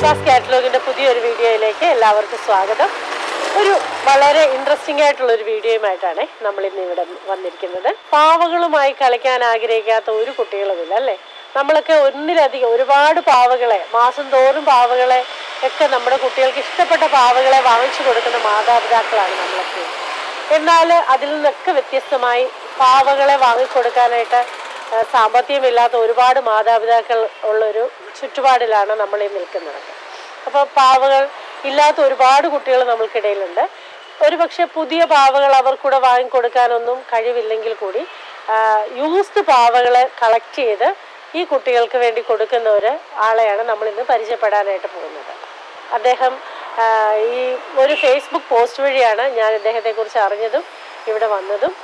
Bass കാറ്റലോഗിൻ്റെ പുതിയൊരു വീഡിയോയിലേക്ക് എല്ലാവർക്കും സ്വാഗതം. ഒരു വളരെ ഇൻട്രസ്റ്റിംഗ് ആയിട്ടുള്ളൊരു വീഡിയോയുമായിട്ടാണ് നമ്മൾ ഇന്ന് ഇവിടെ വന്നിരിക്കുന്നത്. പാവകളുമായി കളിക്കാൻ ആഗ്രഹിക്കാത്ത ഒരു കുട്ടികളുമില്ല അല്ലേ? നമ്മളൊക്കെ ഒന്നിലധികം ഒരുപാട് പാവകളെ, മാസം തോറും പാവകളെ ഒക്കെ നമ്മുടെ കുട്ടികൾക്ക് ഇഷ്ടപ്പെട്ട പാവകളെ വാങ്ങിച്ചു കൊടുക്കുന്ന മാതാപിതാക്കളാണ് നമ്മളൊക്കെ. എന്നാൽ അതിൽ നിന്നൊക്കെ വ്യത്യസ്തമായി പാവകളെ വാങ്ങിക്കൊടുക്കാനായിട്ട് സാമ്പത്തികമില്ലാത്ത ഒരുപാട് മാതാപിതാക്കൾ ഉള്ളൊരു ചുറ്റുപാടിലാണ് നമ്മൾ ഈ നിൽക്കുന്നത്. അപ്പോൾ പാവകൾ ഇല്ലാത്ത ഒരുപാട് കുട്ടികൾ നമ്മൾക്കിടയിലുണ്ട്. ഒരുപക്ഷെ പുതിയ പാവകൾ അവർക്കൂടെ വാങ്ങിക്കൊടുക്കാനൊന്നും കഴിവില്ലെങ്കിൽ കൂടി യൂസ്ഡ് പാവകളെ കളക്ട് ചെയ്ത് ഈ കുട്ടികൾക്ക് വേണ്ടി കൊടുക്കുന്ന ആളെയാണ് നമ്മളിന്ന് പരിചയപ്പെടാനായിട്ട് പോകുന്നത്. അദ്ദേഹം ഈ ഒരു ഫേസ്ബുക്ക് പോസ്റ്റ് വഴിയാണ് ഞാൻ ഇദ്ദേഹത്തെക്കുറിച്ച് അറിഞ്ഞതും ഇവിടെ വന്നതും.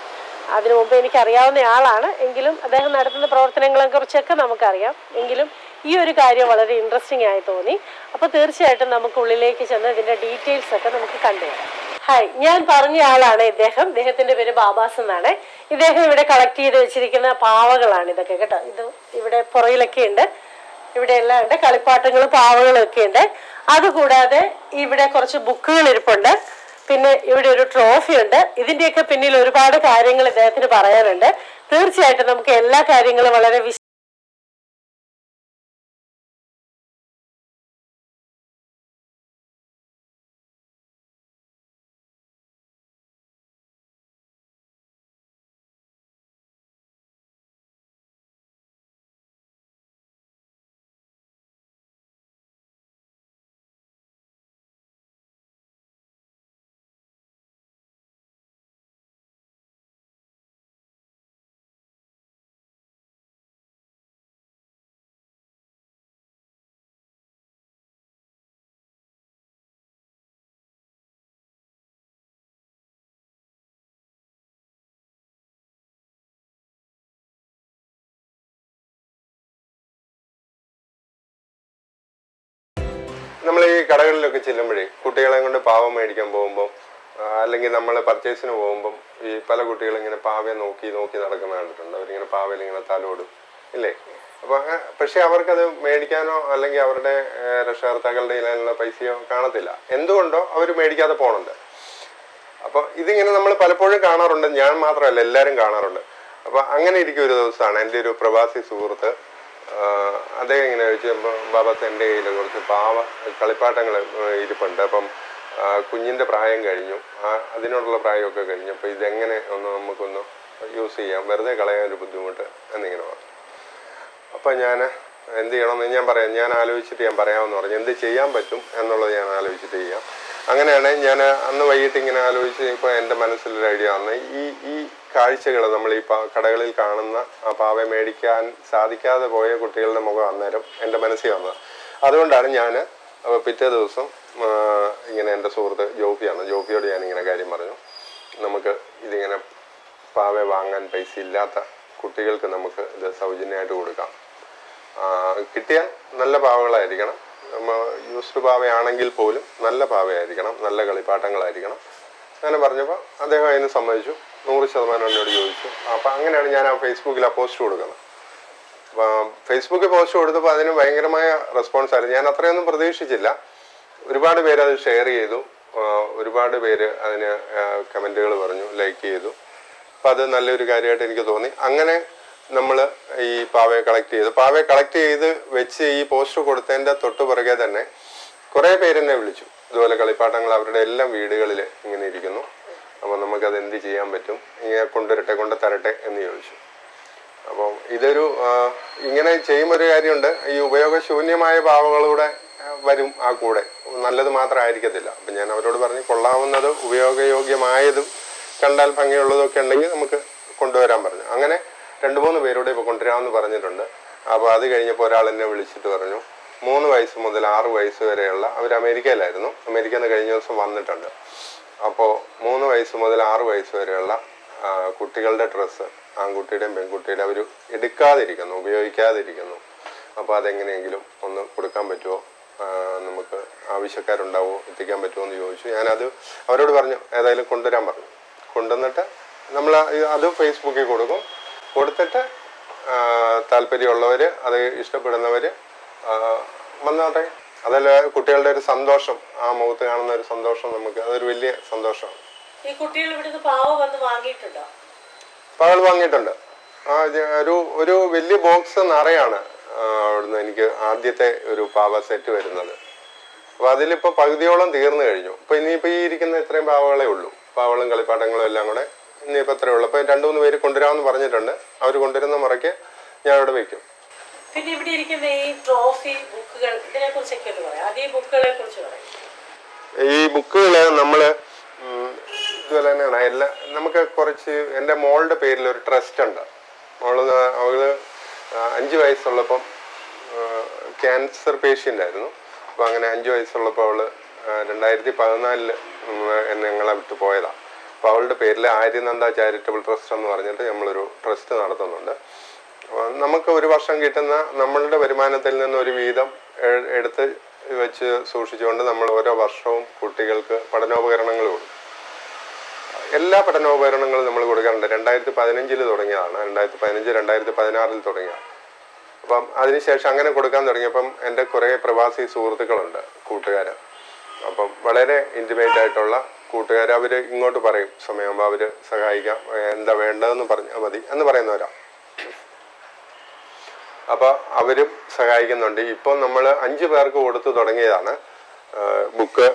അതിനു മുമ്പ് എനിക്കറിയാവുന്ന ആളാണ്, എങ്കിലും അദ്ദേഹം നടത്തുന്ന പ്രവർത്തനങ്ങളെക്കുറിച്ചൊക്കെ നമുക്കറിയാം. എങ്കിലും ഈ ഒരു കാര്യം വളരെ ഇൻട്രസ്റ്റിംഗ് ആയി തോന്നി. അപ്പോൾ തീർച്ചയായിട്ടും നമുക്ക് ഉള്ളിലേക്ക് ചെന്ന് ഇതിൻ്റെ ഡീറ്റെയിൽസ് ഒക്കെ നമുക്ക് കണ്ടുവരാം. ഹായ്, ഞാൻ പറഞ്ഞ ആളാണ് ഇദ്ദേഹം. ഇദ്ദേഹത്തിൻ്റെ പേര് ബാബാസ് എന്നാണ്. ഇദ്ദേഹം ഇവിടെ കളക്ട് ചെയ്ത് വെച്ചിരിക്കുന്ന പാവകളാണ് ഇതൊക്കെ കേട്ടോ. ഇത് ഇവിടെ പുറയിലൊക്കെ ഉണ്ട്, ഇവിടെ എല്ലാം ഉണ്ട്, കളിപ്പാട്ടങ്ങളും പാവകളും ഒക്കെ ഉണ്ട്. അതുകൂടാതെ ഇവിടെ കുറച്ച് ബുക്കുകൾ ഇരിപ്പുണ്ട്, പിന്നെ ഇവിടെ ഒരു ട്രോഫി ഉണ്ട്. ഇതിന്റെയൊക്കെ പിന്നിൽ ഒരുപാട് കാര്യങ്ങൾ ഇദ്ദേഹത്തിന് പറയാനുണ്ട്. തീർച്ചയായിട്ടും നമുക്ക് എല്ലാ കാര്യങ്ങളും വളരെ നമ്മൾ ഈ കടകളിലൊക്കെ ചെല്ലുമ്പോഴേ കുട്ടികളെ കൊണ്ട് പാവം മേടിക്കാൻ പോകുമ്പോൾ അല്ലെങ്കിൽ നമ്മൾ പർച്ചേസിന് പോകുമ്പം ഈ പല കുട്ടികളും ഇങ്ങനെ പാവയെ നോക്കി നോക്കി നടക്കുന്ന കണ്ടിട്ടുണ്ട്. അവരിങ്ങനെ പാവയിൽ ഇങ്ങനെ തലോടും ഇല്ലേ? അപ്പോൾ പക്ഷെ അവർക്കത് മേടിക്കാനോ അല്ലെങ്കിൽ അവരുടെ രക്ഷകർത്താക്കളുടെ കയ്യിലുള്ള പൈസയോ കാണത്തില്ല. എന്തുകൊണ്ടോ അവർ മേടിക്കാതെ പോകണുണ്ട്. അപ്പോൾ ഇതിങ്ങനെ നമ്മൾ പലപ്പോഴും കാണാറുണ്ട്. ഞാൻ മാത്രമല്ല, എല്ലാവരും കാണാറുണ്ട്. അപ്പോൾ അങ്ങനെ ഇരിക്കും. ഒരു ദിവസമാണ് എൻ്റെ ഒരു പ്രവാസി സുഹൃത്ത്, അദ്ദേഹം ഇങ്ങനെ ചോദിച്ചു, ബാബാസ് എൻ്റെ കയ്യിൽ കുറച്ച് പാവ കളിപ്പാട്ടങ്ങൾ ഇരിപ്പുണ്ട്. അപ്പം കുഞ്ഞിൻ്റെ പ്രായം കഴിഞ്ഞു, അതിനോടുള്ള പ്രായമൊക്കെ കഴിഞ്ഞു. അപ്പോൾ ഇതെങ്ങനെ നമുക്കൊന്ന് യൂസ് ചെയ്യാം, വെറുതെ കളയാൻ ഒരു ബുദ്ധിമുട്ട് എന്നിങ്ങനെ പറഞ്ഞു. അപ്പം ഞാൻ എന്ത് ചെയ്യണമെന്ന് ഞാൻ പറയാം, ഞാൻ ആലോചിച്ചിട്ട് ഞാൻ പറയാമെന്ന് പറഞ്ഞു. എന്ത് ചെയ്യാൻ പറ്റും എന്നുള്ളത് ഞാൻ ആലോചിച്ചിട്ട് ചെയ്യാം. അങ്ങനെയാണ് ഞാൻ അന്ന് വൈകിട്ട് ഇങ്ങനെ ആലോചിച്ച് ഇപ്പോൾ എൻ്റെ മനസ്സിലൊരു ഐഡിയ വന്ന് ഈ കാഴ്ചകൾ നമ്മൾ ഈ കടകളിൽ കാണുന്ന ആ പാവയെ മേടിക്കാൻ സാധിക്കാതെ പോയ കുട്ടികളുടെ മുഖം അന്നേരം എൻ്റെ മനസ്സിൽ വന്നത്. അതുകൊണ്ടാണ് ഞാൻ പിറ്റേ ദിവസം ഇങ്ങനെ എൻ്റെ സുഹൃത്ത് ജോഫിയോട് ഞാനിങ്ങനെ കാര്യം പറഞ്ഞു. നമുക്ക് ഇതിങ്ങനെ പാവയെ വാങ്ങാൻ പൈസ ഇല്ലാത്ത കുട്ടികൾക്ക് നമുക്ക് ഇത് സൗജന്യമായിട്ട് കൊടുക്കാം. കിട്ടിയാൽ നല്ല പാവകളായിരിക്കണം, യൂസ്ഡ് പാവയാണെങ്കിൽ പോലും നല്ല പാവയായിരിക്കണം, നല്ല കളിപ്പാട്ടങ്ങളായിരിക്കണം. അങ്ങനെ പറഞ്ഞപ്പോൾ അദ്ദേഹം അതിന് സമ്മതിച്ചു. 100% എന്നോട് ചോദിച്ചു. അപ്പം അങ്ങനെയാണ് ഞാൻ ആ ഫേസ്ബുക്കിൽ ആ പോസ്റ്റ് കൊടുക്കുന്നത്. ഫേസ്ബുക്കിൽ പോസ്റ്റ് കൊടുത്തപ്പോൾ അതിന് ഭയങ്കരമായ റെസ്പോൺസ് ആയിരുന്നു. ഞാൻ അത്രയൊന്നും പ്രതീക്ഷിച്ചില്ല. ഒരുപാട് പേര് അത് ഷെയർ ചെയ്തു, ഒരുപാട് പേര് അതിന് കമൻറ്റുകൾ പറഞ്ഞു, ലൈക്ക് ചെയ്തു. അപ്പം അത് നല്ലൊരു കാര്യമായിട്ട് എനിക്ക് തോന്നി. അങ്ങനെ നമ്മൾ ഈ പാവയെ കളക്ട് ചെയ്ത് വെച്ച് ഈ പോസ്റ്റ് കൊടുത്തതിൻ്റെ തൊട്ട് പുറകെ തന്നെ കുറേ പേരെന്നെ വിളിച്ചു. ഇതുപോലെ കളിപ്പാട്ടങ്ങൾ അവരുടെ എല്ലാം വീടുകളിൽ ഇങ്ങനെ ഇരിക്കുന്നു, അപ്പോൾ നമുക്കത് എന്ത് ചെയ്യാൻ പറ്റും, ഇങ്ങനെ കൊണ്ട് തരട്ടെ എന്ന് ചോദിച്ചു. അപ്പം ഇതൊരു ഇങ്ങനെ ചെയ്യുമ്പോൾ ഒരു കാര്യമുണ്ട്, ഈ ഉപയോഗശൂന്യമായ പാവകളൂടെ വരും ആ കൂടെ, നല്ലത് മാത്രം ആയിരിക്കത്തില്ല. അപ്പം ഞാൻ അവരോട് പറഞ്ഞു, കൊള്ളാവുന്നത് ഉപയോഗയോഗ്യമായതും കണ്ടാൽ ഭംഗിയുള്ളതൊക്കെ ഉണ്ടെങ്കിൽ നമുക്ക് കൊണ്ടുവരാൻ പറഞ്ഞു. അങ്ങനെ 2-3 പേരോടെ ഇപ്പോൾ കൊണ്ടുവരാമെന്ന് പറഞ്ഞിട്ടുണ്ട്. അപ്പോൾ അത് കഴിഞ്ഞപ്പോൾ ഒരാൾ എന്നെ വിളിച്ചിട്ട് പറഞ്ഞു, 3 വയസ്സ് മുതൽ 6 വയസ്സ് വരെയുള്ള, അവർ അമേരിക്കയിലായിരുന്നു, അമേരിക്കയിൽ നിന്ന് കഴിഞ്ഞ ദിവസം വന്നിട്ടുണ്ട്. അപ്പോൾ 3 വയസ്സ് മുതൽ 6 വയസ്സ് വരെയുള്ള കുട്ടികളുടെ ഡ്രസ്സ്, ആൺകുട്ടിയുടെയും പെൺകുട്ടിയുടെയും അവർ എടുക്കാതിരിക്കുന്നു, ഉപയോഗിക്കാതിരിക്കുന്നു. അപ്പോൾ അതെങ്ങനെയെങ്കിലും ഒന്ന് കൊടുക്കാൻ പറ്റുമോ, നമുക്ക് ആവശ്യക്കാരുണ്ടാവുമോ, എത്തിക്കാൻ പറ്റുമോ എന്ന് ചോദിച്ചു. ഞാനത് അവരോട് പറഞ്ഞു, ഏതായാലും കൊണ്ടുവരാൻ പറഞ്ഞു. കൊണ്ടുവന്നിട്ട് നമ്മൾ അത് ഫേസ്ബുക്കിൽ കൊടുത്തിട്ട് താല്പര്യമുള്ളവർ, അത് ഇഷ്ടപ്പെടുന്നവർ വന്നോട്ടെ, അതല്ല കുട്ടികളുടെ ഒരു സന്തോഷം, ആ മുഖത്ത് കാണുന്ന ഒരു സന്തോഷം നമുക്ക് അതൊരു വലിയ സന്തോഷമാണ്. ഈ കുട്ടികൾ ഇവിടുന്ന് പാവ വന്ന് വാങ്ങിയിട്ടുണ്ടോ? പാവകൾ വാങ്ങിയിട്ടുണ്ട്. ഒരു വലിയ ബോക്സ് നിറയാണ് അവിടുന്ന് എനിക്ക് ആദ്യത്തെ ഒരു പാവ സെറ്റ് വരുന്നത്. അപ്പോൾ അതിലിപ്പോൾ പകുതിയോളം തീർന്നു കഴിഞ്ഞു. ഇപ്പോൾ ഇനിയിപ്പോൾ ഈ ഇരിക്കുന്ന ഇത്രയും പാവകളേ ഉള്ളൂ. പാവകളും കളിപ്പാട്ടങ്ങളും എല്ലാം കൂടെ ഇനിയിപ്പോൾ ഇത്രയേ ഉള്ളൂ. അപ്പോൾ 2-3 പേര് കൊണ്ടുവരാമെന്ന് പറഞ്ഞിട്ടുണ്ട്. അവർ കൊണ്ടുവരുന്ന മുറയ്ക്ക് ഞാൻ അവിടെ വയ്ക്കും. പിന്നെ ഇവിടെ ഇരിക്കുന്ന ഈ ട്രോഫി ബുക്കുകൾ, ഇതിനെ കുറിച്ചൊക്കെ ഒന്ന് പറയാം. അത് ഈ ബുക്കുകളെ കുറിച്ച് പറയാം. ഈ ബുക്കുകൾ നമ്മൾ ഇതുപോലെ തന്നെയാണ് നമുക്ക് കുറച്ച് എൻ്റെ മോളുടെ പേരിൽ ഒരു ട്രസ്റ്റ് ഉണ്ട്. അവള് 5 വയസ്സുള്ളപ്പം ക്യാൻസർ പേഷ്യൻ്റ് ആയിരുന്നു. അപ്പോൾ അങ്ങനെ 5 വയസ്സുള്ളപ്പോൾ അവള് 2014 ഞങ്ങളെ വിട്ടു പോയതാണ്. അപ്പോൾ അവളുടെ പേരിൽ ആര്യനന്ദ ചാരിറ്റബിൾ ട്രസ്റ്റ് എന്ന് പറഞ്ഞിട്ട് നമ്മളൊരു ട്രസ്റ്റ് നടത്തുന്നുണ്ട്. നമുക്ക് ഒരു വർഷം കിട്ടുന്ന നമ്മളുടെ വരുമാനത്തിൽ നിന്ന് ഒരു വീതം എടുത്ത് വെച്ച് സൂക്ഷിച്ചുകൊണ്ട് നമ്മൾ ഓരോ വർഷവും കുട്ടികൾക്ക് പഠനോപകരണങ്ങൾ കൊടുക്കും. എല്ലാ പഠനോപകരണങ്ങളും നമ്മൾ കൊടുക്കാറുണ്ട്. 2015 തുടങ്ങിയതാണ്. 2015-2016 തുടങ്ങിയതാണ്. അപ്പം അതിനുശേഷം അങ്ങനെ കൊടുക്കാൻ തുടങ്ങിയപ്പം എൻ്റെ കുറേ പ്രവാസി സുഹൃത്തുക്കളുണ്ട്, കൂട്ടുകാർ. അപ്പം വളരെ ഇൻറ്റിമേറ്റ് ആയിട്ടുള്ള കൂട്ടുകാർ, അവർ ഇങ്ങോട്ട് പറയും സമയമാകുമ്പോൾ അവർ സഹായിക്കാം, എന്താ വേണ്ടതെന്ന് പറഞ്ഞാൽ മതി എന്ന് പറയുന്നവരാ. അപ്പോൾ അവരും സഹായിക്കുന്നുണ്ട്. ഇപ്പം നമ്മൾ 5 പേർക്ക് കൊടുത്തു തുടങ്ങിയതാണ് ബുക്ക്.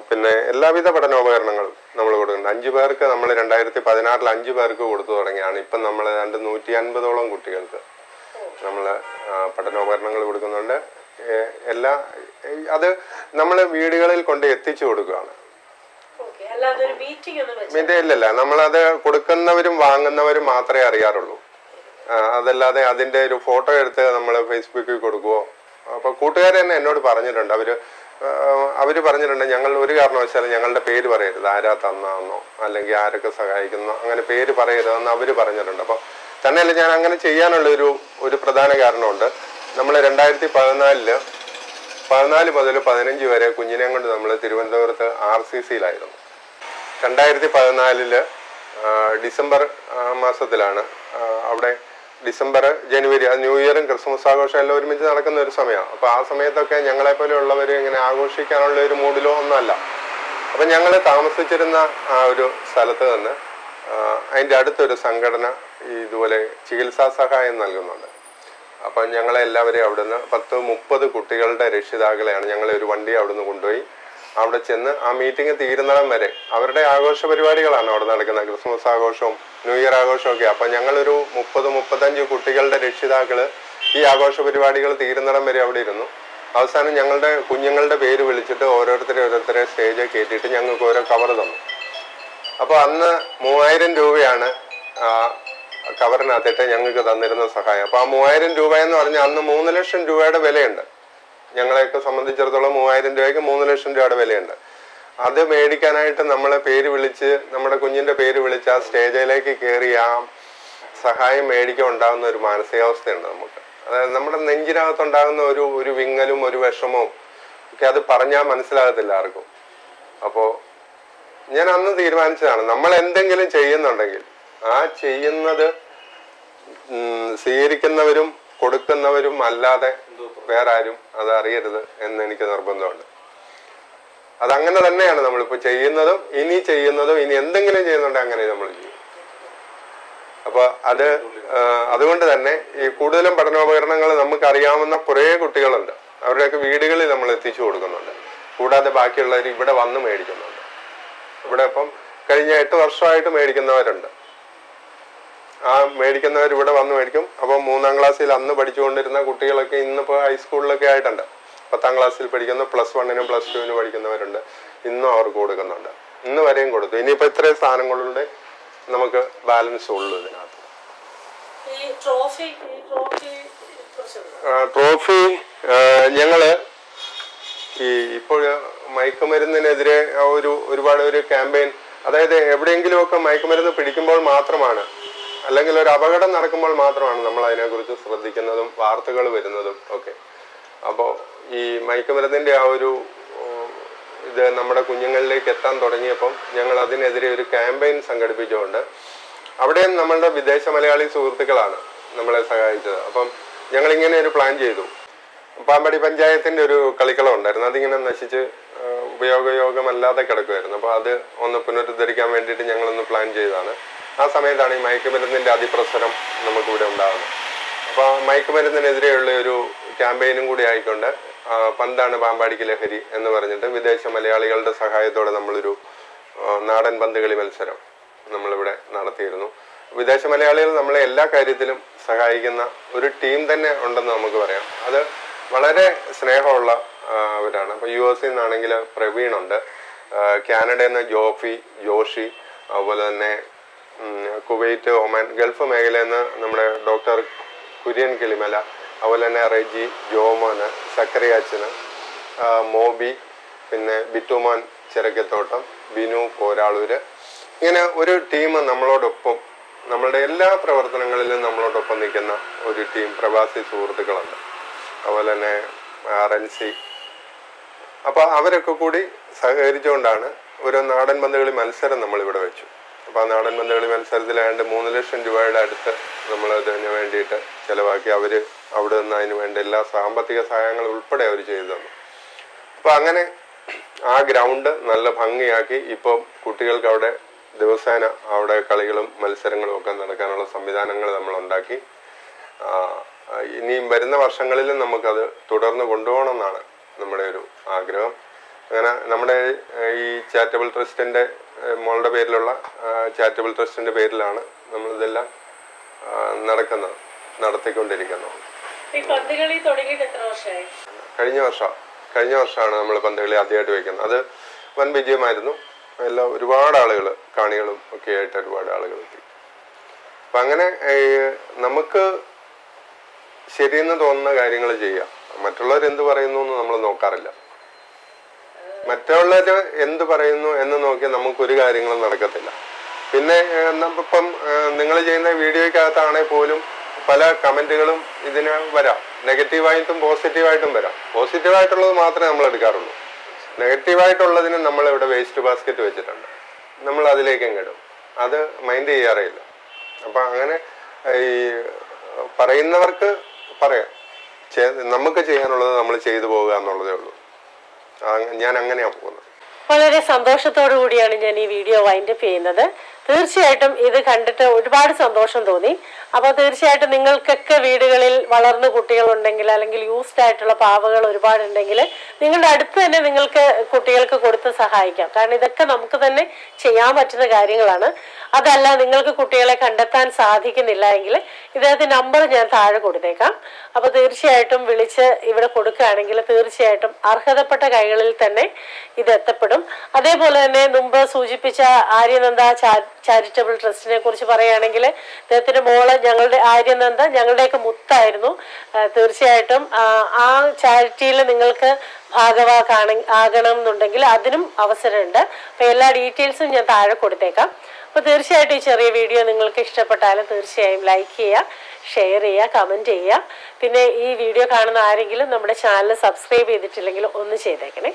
പിന്നെ എല്ലാവിധ പഠനോപകരണങ്ങളും നമ്മൾ കൊടുക്കുന്നുണ്ട്. 5 പേർക്ക് നമ്മൾ 2016 5 പേർക്ക് കൊടുത്തു തുടങ്ങിയാണ്. ഇപ്പം നമ്മൾ 150ഓളം കുട്ടികൾക്ക് നമ്മൾ പഠനോപകരണങ്ങൾ കൊടുക്കുന്നുണ്ട്. അത് നമ്മൾ വീടുകളിൽ കൊണ്ട് എത്തിച്ചു കൊടുക്കുകയാണ്. ഇല്ലല്ല, നമ്മളത് കൊടുക്കുന്നവരും വാങ്ങുന്നവരും മാത്രമേ അറിയാറുള്ളൂ. അതല്ലാതെ അതിൻ്റെ ഒരു ഫോട്ടോ എടുത്ത് നമ്മൾ ഫേസ്ബുക്കിൽ കൊടുക്കുവോ. അപ്പോൾ കൂട്ടുകാർ തന്നെ എന്നോട് പറഞ്ഞിട്ടുണ്ട്. അവർ പറഞ്ഞിട്ടുണ്ട്, ഞങ്ങൾ ഒരു കാരണവശാലും ഞങ്ങളുടെ പേര് പറയരുത്, ആരാ തന്നാന്നോ അല്ലെങ്കിൽ ആരൊക്കെ സഹായിക്കുന്നോ അങ്ങനെ പേര് പറയരുതെന്ന് അവർ പറഞ്ഞിട്ടുണ്ട്. അപ്പോൾ തന്നെയല്ല, ഞാൻ അങ്ങനെ ചെയ്യാനുള്ള ഒരു പ്രധാന കാരണമുണ്ട്. നമ്മൾ 2014 മുതൽ 15 വരെ കുഞ്ഞിനെ കൊണ്ട് നമ്മൾ തിരുവനന്തപുരത്ത് RCCയിലായിരുന്നു. 2014 ഡിസംബർ മാസത്തിലാണ് അവിടെ ഡിസംബർ ജനുവരി, അത് ന്യൂ ഇയറും ക്രിസ്മസ് ആഘോഷം എല്ലാം ഒരുമിച്ച് നടക്കുന്ന ഒരു സമയമാണ്. അപ്പോൾ ആ സമയത്തൊക്കെ ഞങ്ങളെപ്പോലെ ഉള്ളവർ ഇങ്ങനെ ആഘോഷിക്കാനുള്ള ഒരു മൂഡിലോ ഒന്നുമല്ല. അപ്പം ഞങ്ങൾ താമസിച്ചിരുന്ന ആ ഒരു സ്ഥലത്ത് നിന്ന് അതിൻ്റെ അടുത്തൊരു സംഘടന ഇതുപോലെ ചികിത്സാ സഹായം നൽകുന്നുണ്ട്. അപ്പം ഞങ്ങളെല്ലാവരെയും അവിടുന്ന് 10-30 കുട്ടികളുടെ രക്ഷിതാക്കളെയാണ് ഞങ്ങളെ ഒരു വണ്ടി അവിടുന്ന് കൊണ്ടുപോയി അവിടെ ചെന്ന് ആ മീറ്റിംഗ് തീരുന്നിടം വരെ അവരുടെ ആഘോഷ പരിപാടികളാണ് അവിടെ നടക്കുന്നത്, ക്രിസ്മസ് ആഘോഷവും ന്യൂ ഇയർ ആഘോഷവും ഒക്കെ. അപ്പം ഞങ്ങളൊരു 30-35 കുട്ടികളുടെ രക്ഷിതാക്കൾ ഈ ആഘോഷ പരിപാടികൾ തീരുന്നിടം വരെ അവിടെ ഇരുന്നു. അവസാനം ഞങ്ങളുടെ കുഞ്ഞുങ്ങളുടെ പേര് വിളിച്ചിട്ട് ഓരോരുത്തരെ സ്റ്റേജിൽ കയറ്റിയിട്ട് ഞങ്ങൾക്ക് ഓരോ കവർ തന്നു. അപ്പോൾ അന്ന് 3000 രൂപയാണ് കവറിനകത്തിട്ട് ഞങ്ങൾക്ക് തന്നിരുന്ന സഹായം. അപ്പോൾ ആ 3000 രൂപ എന്ന് പറഞ്ഞാൽ അന്ന് 3 ലക്ഷം രൂപയുടെ വിലയുണ്ട്. ഞങ്ങളെയൊക്കെ സംബന്ധിച്ചിടത്തോളം 3000 രൂപയ്ക്ക് 3 ലക്ഷം രൂപയുടെ വിലയുണ്ട്. അത് മേടിക്കാനായിട്ട് നമ്മളെ പേര് വിളിച്ച്, നമ്മുടെ കുഞ്ഞിൻ്റെ പേര് വിളിച്ച് ആ സ്റ്റേജിലേക്ക് കയറി ആ സഹായം മേടിക്കാൻ ഉണ്ടാകുന്ന ഒരു മാനസികാവസ്ഥയുണ്ട് നമുക്ക്. അതായത് നമ്മുടെ നെഞ്ചിനകത്തുണ്ടാകുന്ന ഒരു വിങ്ങലും ഒരു വിഷമവും ഒക്കെ അത് പറഞ്ഞാൽ മനസ്സിലാകത്തില്ല ആർക്കും. അപ്പോൾ ഞാൻ അന്ന് തീരുമാനിച്ചതാണ്, നമ്മൾ എന്തെങ്കിലും ചെയ്യുന്നുണ്ടെങ്കിൽ ആ ചെയ്യുന്നത് സ്വീകരിക്കുന്നവരും കൊടുക്കുന്നവരും അല്ലാതെ വേറെ ആരും അത് അറിയരുത് എന്ന് എനിക്ക് നിർബന്ധമുണ്ട്. അതങ്ങനെ തന്നെയാണ് നമ്മളിപ്പോൾ ചെയ്യുന്നതും ഇനി എന്തെങ്കിലും ചെയ്യുന്നുണ്ടെങ്കിൽ അങ്ങനെ നമ്മൾ ചെയ്യും. അപ്പോൾ അതുകൊണ്ട് തന്നെ ഈ കൂടുതലും പഠനോപകരണങ്ങൾ നമുക്കറിയാവുന്ന കുറേ കുട്ടികളുണ്ട്, അവരുടെയൊക്കെ വീടുകളിൽ നമ്മൾ എത്തിച്ചു കൊടുക്കുന്നുണ്ട്. കൂടാതെ ബാക്കിയുള്ളവർ ഇവിടെ വന്ന് മേടിക്കുന്നുണ്ട്. ഇവിടെ ഇപ്പം കഴിഞ്ഞ 8 വർഷമായിട്ട് മേടിക്കുന്നവരുണ്ട്. ആ മേടിക്കുന്നവർ ഇവിടെ വന്ന് മേടിക്കും. അപ്പം 3ാം ക്ലാസ്സിൽ അന്ന് പഠിച്ചുകൊണ്ടിരുന്ന കുട്ടികളൊക്കെ ഇന്നിപ്പോൾ ഹൈസ്കൂളിലൊക്കെ ആയിട്ടുണ്ട്. 10ാം ക്ലാസ്സിൽ പഠിക്കുന്ന +1-നും +2-നും പഠിക്കുന്നവരുണ്ട്. ഇന്നും അവർക്ക് കൊടുക്കുന്നുണ്ട്. ഇന്ന് വരെയും കൊടുത്തു. ഇനിയിപ്പോൾ ഇത്രയും സാധനങ്ങളുടെ നമുക്ക് ബാലൻസ് ഉള്ളൂ ഇതിനകത്ത്. ട്രോഫി ഞങ്ങള് ഇപ്പോൾ മയക്കുമരുന്നിനെതിരെ ഒരുപാട് ക്യാമ്പയിൻ, അതായത് എവിടെയെങ്കിലുമൊക്കെ മയക്കുമരുന്ന് പിടിക്കുമ്പോൾ മാത്രമാണ്, അല്ലെങ്കിൽ ഒരു അപകടം നടക്കുമ്പോൾ മാത്രമാണ് നമ്മൾ അതിനെക്കുറിച്ച് ശ്രദ്ധിക്കുന്നതും വാർത്തകൾ വരുന്നതും ഒക്കെ. അപ്പോൾ ഈ മയക്കുമരുന്നിൻ്റെ ആ ഇത് നമ്മുടെ കുഞ്ഞുങ്ങളിലേക്ക് എത്താൻ തുടങ്ങിയപ്പം ഞങ്ങൾ അതിനെതിരെ ഒരു ക്യാമ്പയിൻ സംഘടിപ്പിച്ചുകൊണ്ട് അവിടെയും നമ്മളുടെ വിദേശ മലയാളി സുഹൃത്തുക്കളാണ് നമ്മളെ സഹായിച്ചത്. അപ്പം ഞങ്ങളിങ്ങനെ ഒരു പ്ലാൻ ചെയ്തു. പാമ്പാടി പഞ്ചായത്തിന്റെ ഒരു കളിക്കളം ഉണ്ടായിരുന്നു. അതിങ്ങനെ നശിച്ച് ഉപയോഗയോഗ്യമല്ലാതെ കിടക്കുമായിരുന്നു. അപ്പോൾ അത് ഒന്ന് പുനരുദ്ധരിക്കാൻ വേണ്ടിയിട്ട് ഞങ്ങളൊന്ന് പ്ലാൻ ചെയ്തതാണ്. ആ സമയത്താണ് ഈ മയക്കുമരുന്നിന്റെ അതിപ്രസരം നമുക്കിവിടെ ഉണ്ടാകുന്നത്. അപ്പോൾ മയക്കുമരുന്നിനെതിരെയുള്ള ഒരു ക്യാമ്പയിനും കൂടി ആയിക്കൊണ്ട് പന്താണ് പാമ്പാടിക്ക് ലഹരി എന്ന് പറഞ്ഞിട്ട് വിദേശ മലയാളികളുടെ സഹായത്തോടെ നമ്മളൊരു നാടൻ പന്ത് കളി മത്സരം നമ്മളിവിടെ നടത്തിയിരുന്നു. വിദേശ മലയാളികൾ നമ്മളെ എല്ലാ കാര്യത്തിലും സഹായിക്കുന്ന ഒരു ടീം തന്നെ ഉണ്ടെന്ന് നമുക്ക് പറയാം. അത് വളരെ സ്നേഹമുള്ള അവരാണ്. അപ്പോൾ US നിന്നാണെങ്കിൽ പ്രവീണുണ്ട്, കാനഡയിൽ നിന്ന് ജോഷി, അതുപോലെ തന്നെ കുവൈറ്റ്, ഒമാൻ, ഗൾഫ് മേഖലയിൽ നിന്ന് നമ്മുടെ ഡോക്ടർ കുര്യൻ കിളിമല, അതുപോലെ തന്നെ റെജി, ജോമോന്, സക്കറിയാച്ചന്, മോബി, പിന്നെ ബിറ്റുമോൻ ചിറക്കത്തോട്ടം, ബിനു കോരാളൂര്, ഇങ്ങനെ ഒരു ടീം നമ്മളോടൊപ്പം നമ്മളുടെ എല്ലാ പ്രവർത്തനങ്ങളിലും നമ്മളോടൊപ്പം നിൽക്കുന്ന ഒരു ടീം പ്രവാസി സുഹൃത്തുക്കളുണ്ട്. അതുപോലെ തന്നെ RNC. അപ്പോൾ അവരൊക്കെ കൂടി സഹകരിച്ചുകൊണ്ടാണ് ഒരു നാടൻ പന്തുകളി മത്സരം നമ്മളിവിടെ വെച്ചു. അപ്പോൾ ആ നാടൻ പന്തുകളി മത്സരത്തിൽ ഏതാണ്ട് 3 ലക്ഷം രൂപയുടെ അടുത്ത് നമ്മൾ അതിന് വേണ്ടിയിട്ട് ചിലവാക്കി. അവർ അവിടെ നിന്ന് അതിന് വേണ്ട എല്ലാ സാമ്പത്തിക സഹായങ്ങളും ഉൾപ്പെടെ അവർ ചെയ്തു തന്നു. അപ്പോൾ അങ്ങനെ ആ ഗ്രൗണ്ട് നല്ല ഭംഗിയാക്കി ഇപ്പോൾ കുട്ടികൾക്ക് അവിടെ ദിവസേന അവിടെ കളികളും മത്സരങ്ങളും ഒക്കെ നടക്കാനുള്ള സംവിധാനങ്ങൾ നമ്മൾ ഉണ്ടാക്കി. ഇനിയും വരുന്ന വർഷങ്ങളിലും നമുക്കത് തുടർന്ന് കൊണ്ടുപോകണം എന്നാണ് നമ്മുടെ ഒരു ആഗ്രഹം. അങ്ങനെ നമ്മുടെ ഈ ചാരിറ്റബിൾ ട്രസ്റ്റിൻ്റെ മോളുടെ പേരിലുള്ള ചാരിറ്റബിൾ ട്രസ്റ്റിൻ്റെ പേരിലാണ് നമ്മളിതെല്ലാം നടത്തിക്കൊണ്ടിരിക്കുന്നത്. കഴിഞ്ഞ വർഷമാണ് നമ്മൾ പന്തുകളി ആദ്യമായിട്ട് വയ്ക്കുന്നത്. അത് വൻ വിജയമായിരുന്നു. എല്ലാം ഒരുപാട് ആളുകൾ, കാണികളും ഒക്കെ ആയിട്ട് ഒരുപാട് ആളുകൾ എത്തി. അപ്പം അങ്ങനെ നമുക്ക് ശരിയെന്ന് തോന്നുന്ന കാര്യങ്ങൾ ചെയ്യാം. മറ്റുള്ളവർ എന്ത് പറയുന്നു എന്ന് നമ്മൾ നോക്കാറില്ല. മറ്റുള്ളവർ എന്ത് പറയുന്നു എന്ന് നോക്കി നമുക്കൊരു കാര്യങ്ങളും നടക്കത്തില്ല. പിന്നെ ഇപ്പം നിങ്ങൾ ചെയ്യുന്ന വീഡിയോയ്ക്കകത്താണെങ്കിൽ പോലും പല കമന്റുകളും ഇതിന് വരാം. നെഗറ്റീവായിട്ടും പോസിറ്റീവായിട്ടും വരാം. പോസിറ്റീവായിട്ടുള്ളത് മാത്രമേ നമ്മൾ എടുക്കാറുള്ളൂ. നെഗറ്റീവായിട്ടുള്ളതിന് നമ്മളിവിടെ വേസ്റ്റ് ബാസ്ക്കറ്റ് വെച്ചിട്ടുണ്ട്. നമ്മൾ അതിലേക്ക് ഇടും. അത് മൈൻഡ് ചെയ്യാറില്ല. അപ്പം അങ്ങനെ ഈ പറയുന്നവർക്ക് പറയാം, നമുക്ക് ചെയ്യാനുള്ളത് നമ്മൾ ചെയ്തു പോകുക എന്നുള്ളതേ ഉള്ളൂ. ഞാൻ അങ്ങനെയാണ് പോകുന്നത്. വളരെ സന്തോഷത്തോടു കൂടിയാണ് ഞാൻ ഈ വീഡിയോ വൈൻഡപ്പ് ചെയ്യുന്നത്. തീർച്ചയായിട്ടും ഇത് കണ്ടിട്ട് ഒരുപാട് സന്തോഷം തോന്നി. അപ്പോൾ തീർച്ചയായിട്ടും നിങ്ങൾക്കൊക്കെ വീടുകളിൽ വളർന്ന കുട്ടികളുണ്ടെങ്കിൽ അല്ലെങ്കിൽ യൂസ്ഡ് ആയിട്ടുള്ള പാവകൾ ഒരുപാടുണ്ടെങ്കിൽ നിങ്ങളുടെ അടുത്ത് തന്നെ നിങ്ങൾക്ക് കുട്ടികൾക്ക് കൊടുത്ത് സഹായിക്കാം. കാരണം ഇതൊക്കെ നമുക്ക് തന്നെ ചെയ്യാൻ പറ്റുന്ന കാര്യങ്ങളാണ്. അതല്ല നിങ്ങൾക്ക് കുട്ടികളെ കണ്ടെത്താൻ സാധിക്കുന്നില്ല എങ്കിൽ ഇദ്ദേഹത്തിന്റെ നമ്പർ ഞാൻ താഴെ കൊടുത്തേക്കാം. അപ്പോൾ തീർച്ചയായിട്ടും വിളിച്ച് ഇവിടെ കൊടുക്കുകയാണെങ്കിൽ തീർച്ചയായിട്ടും അർഹതപ്പെട്ട കൈകളിൽ തന്നെ ഇത് എത്തപ്പെടും. അതേപോലെ തന്നെ മുമ്പ് സൂചിപ്പിച്ച ആര്യനന്ദ ചാരിറ്റബിൾ ട്രസ്റ്റിനെ കുറിച്ച് പറയുകയാണെങ്കിൽ അദ്ദേഹത്തിന്റെ മോള് ഞങ്ങളുടെ ആര്യനന്ദ ഞങ്ങളുടെയൊക്കെ മുത്തായിരുന്നു. തീർച്ചയായിട്ടും ആ ചാരിറ്റിയിൽ നിങ്ങൾക്ക് ആകണം എന്നുണ്ടെങ്കിൽ അതിനും അവസരമുണ്ട്. അപ്പൊ എല്ലാ ഡീറ്റെയിൽസും ഞാൻ താഴെ കൊടുത്തേക്കാം. അപ്പൊ തീർച്ചയായിട്ടും ഈ ചെറിയ വീഡിയോ നിങ്ങൾക്ക് ഇഷ്ടപ്പെട്ടാലും തീർച്ചയായും ലൈക്ക് ചെയ്യുക, ഷെയർ ചെയ്യുക, കമന്റ് ചെയ്യുക. പിന്നെ ഈ വീഡിയോ കാണുന്ന ആരെങ്കിലും നമ്മുടെ ചാനൽ സബ്സ്ക്രൈബ് ചെയ്തിട്ടില്ലെങ്കിൽ ഒന്ന് ചെയ്തേക്കണേ.